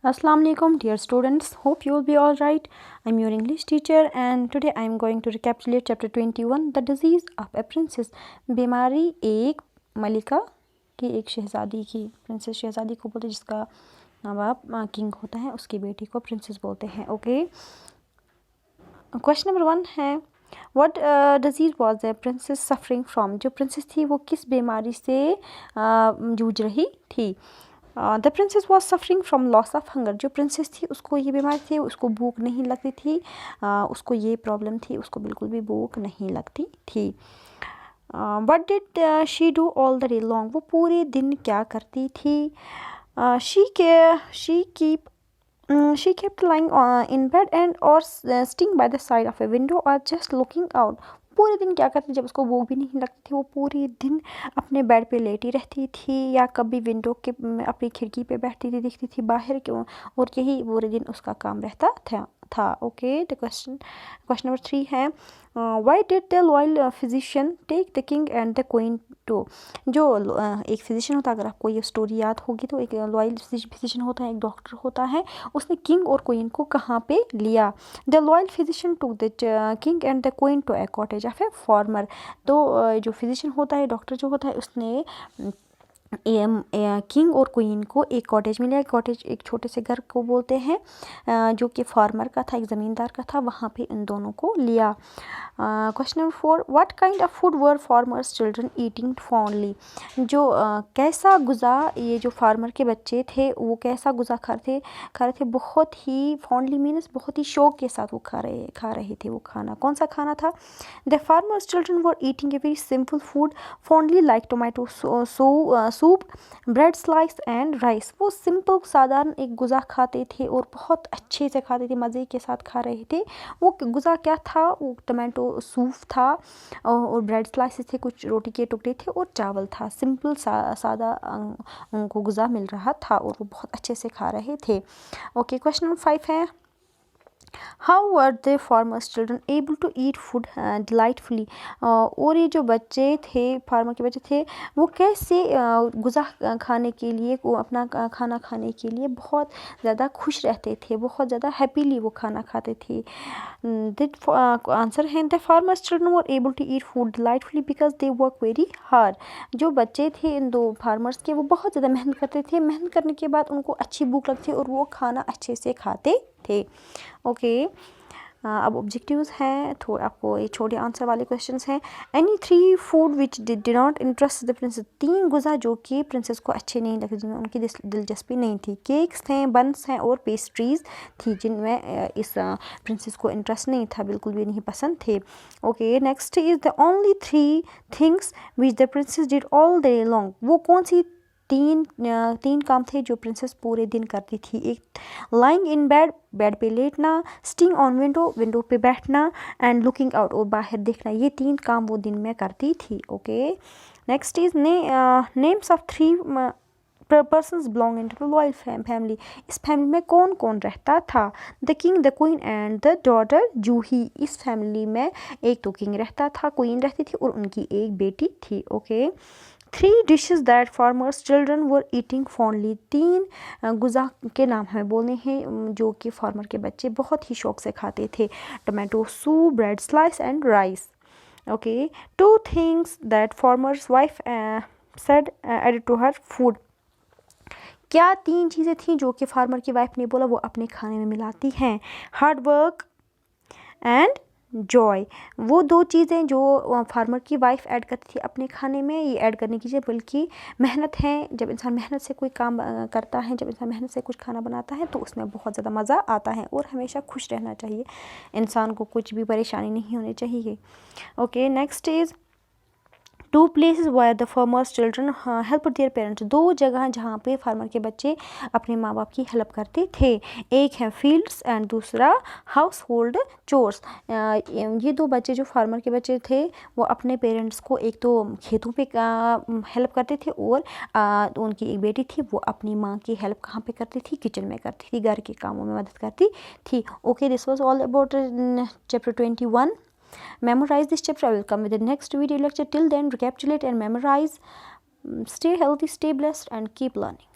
Assalamu alaikum dear students, hope you will be all right. I'm your English teacher and today I'm going to recapitulate chapter 21, the disease of a princess. बीमारी एक मलिका की, एक शहज़ादी की, princess शहज़ादी को बोलते हैं, जिसका माँ बाप किंग होता है, उसकी बेटी को प्रिंसेस बोलते हैं. ओके, क्वेश्चन नंबर 1 है, what disease was the princess suffering from. जो प्रिंसेस थी वो किस बीमारी से जूझ रही थी. The princess was suffering from loss of hunger. जो प्रिंसेस थी उसको ये बीमारी थी, उसको भूख नहीं लगती थी, उसको ये प्रॉब्लम थी, उसको बिल्कुल भी भूख नहीं लगती थी. What did she do all the day long. वो पूरे दिन क्या करती थी. She kept lying in bed and or sitting by the side of a window or just looking out. पूरे दिन क्या करती, जब उसको भूख भी नहीं लगती थी वो पूरे दिन अपने बेड पे लेटी रहती थी या कभी विंडो के अपनी खिड़की पे बैठती थी, दिखती थी बाहर क्यों, और यही पूरे दिन उसका काम रहता था. ओके, द क्वेश्चन नंबर 3 है, why did the loyal physician take the king and the queen to. जो एक फिजिशियन होता है, अगर आपको ये स्टोरी याद होगी तो एक लॉयल फिजिशियन होता है, एक डॉक्टर होता है, उसने किंग और क्वीन को कहाँ पे लिया. The loyal physician took the king and the queen to a cottage of a farmer. तो जो फिजिशियन होता है, डॉक्टर जो होता है, उसने किंग और क्वीन को एक कॉटेज में लिया. कॉटेज एक छोटे से घर को बोलते हैं, जो कि फार्मर का था, एक ज़मींदार का था, वहाँ पे इन दोनों को लिया. Question number 4, what kind of food were farmers children eating fondly. जो कैसा गुज़ा ये जो फार्मर के बच्चे थे वो कैसा गुज़ा खा रहे थे, बहुत ही फॉन्डली मीन्स बहुत ही शौक के साथ वो खा रहे थे. वो खाना कौन सा खाना था. The farmers children were eating a very simple food fondly like tomato soup, bread slice and rice. वो सिंपल साधारण एक गुज़ा खाते थे और बहुत अच्छे से खाते थे, मज़े के साथ खा रहे थे. वो गुज़ा क्या था, वो टोमेटो सूप था और ब्रेड स्लाइसेस थे, कुछ रोटी के टुकड़े थे और चावल था. सिंपल सादा उनको गुज़ा मिल रहा था और वो बहुत अच्छे से खा रहे थे. ओके, क्वेश्चन नंबर 5 है, how were the farmers children able to eat food delightfully. और ये जो बच्चे थे, फार्मर के बच्चे थे, वो कैसे गुज़ा खाने के लिए, वो अपना खाना खाने के लिए बहुत ज़्यादा खुश रहते थे, बहुत ज़्यादा हैप्पीली वो खाना खाते थे. आंसर है, the farmers children were able to eat food delightfully because they work very hard. जो बच्चे थे इन दो फार्मर्स के, वो बहुत ज़्यादा मेहनत करते थे, मेहनत करने के बाद उनको अच्छी भूख लगती और वो खाना अच्छे से खाते थे. ओके, अब ऑब्जेक्टिव्स हैं, थोड़ा आपको ये छोटे आंसर वाले क्वेश्चंस हैं. Any 3 food which did not interest the princess. 3 गुज़ा जो कि प्रिंसेस को अच्छे नहीं लगे, जिनमें उनकी दिलचस्पी नहीं थी. केक्स थे, बन्स हैं और पेस्ट्रीज़ थी, जिनमें इस प्रिंसेस को इंटरेस्ट नहीं था, बिल्कुल भी नहीं पसंद थे. Okay, next is the only 3 things which the princess did all day long. वो कौन सी तीन काम थे जो प्रिंसेस पूरे दिन करती थी. एक, लाइंग इन बेड पे लेटना, स्टिंग ऑन विंडो पे बैठना, एंड लुकिंग आउट और बाहर देखना. ये 3 काम वो दिन में करती थी. Okay, next is names of 3 persons belonging to the royal family. इस फैमिली में कौन कौन रहता था. The king, the queen and the daughter Juhi. इस फैमिली में एक तो किंग रहता था, क्वीन रहती थी और उनकी एक बेटी थी. Okay, 3 dishes that farmers children were eating fondly. 3 गुज़ा के नाम हमें बोलने हैं जो कि फार्मर के बच्चे बहुत ही शौक से खाते थे. Tomato soup, bread slice and rice. Okay, 2 things that farmer's wife said added to her food. क्या 3 चीज़ें थी जो कि फार्मर की वाइफ ने बोला वो अपने खाने में मिलाती हैं. Hard work and Joy. वो 2 चीज़ें जो फार्मर की वाइफ ऐड करती थी अपने खाने में, ये ऐड करने की चीज़ें बल्कि मेहनत है. जब इंसान मेहनत से कोई काम करता है, जब इंसान मेहनत से कुछ खाना बनाता है तो उसमें बहुत ज़्यादा मज़ा आता है और हमेशा खुश रहना चाहिए इंसान को, कुछ भी परेशानी नहीं होनी चाहिए. Okay, next is 2 places where the farmers children help their parents. 2 जगह जहाँ पे फार्मर के बच्चे अपने माँ बाप की हेल्प करते थे. एक है फील्ड्स एंड दूसरा हाउस होल्ड चोर्स. ये 2 बच्चे जो फार्मर के बच्चे थे वो अपने पेरेंट्स को एक तो खेतों पे हेल्प करते थे और उनकी एक बेटी थी वो अपनी माँ की हेल्प कहाँ पे करती थी, किचन में करती थी, घर के कामों में मदद करती थी. Okay, this was all about chapter 21. Memorize this chapter. I will come with the next video lecture. Till then, recapitulate and memorize. Stay healthy, stay blessed, and keep learning.